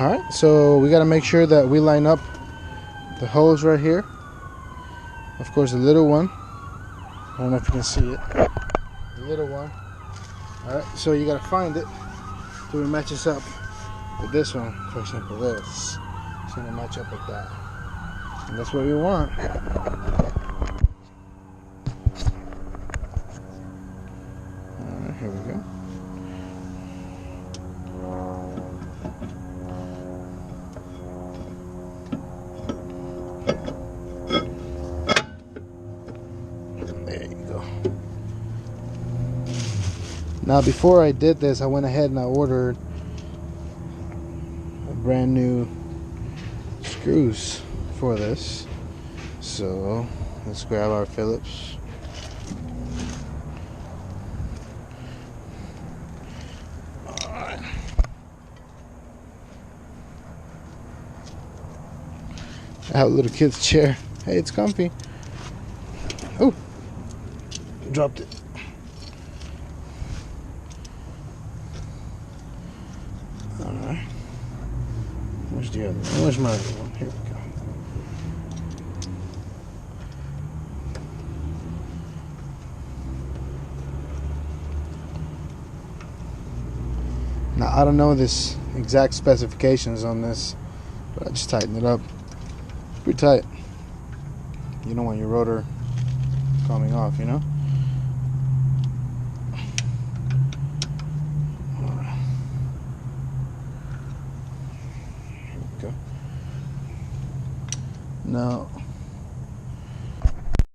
Alright, so we got to make sure that we line up the hose right here. Of course, the little one. I don't know if you can see it. The little one. Alright, so you got to find it so it matches up with this one. For example, this. It's going to match up with that. And that's what we want. Alright, here we go. There you go. Now before I did this, I went ahead and I ordered a brand new screws for this. So let's grab our Phillips. Alright. I have a little kid's chair. Hey, it's comfy. Oh, dropped it. Alright. Where's the other one? Where's my other one? Here we go. Now, I don't know this exact specifications on this, but I just tightened it up. It's pretty tight. You don't want your rotor coming off, you know? Alright. Here we go. Now,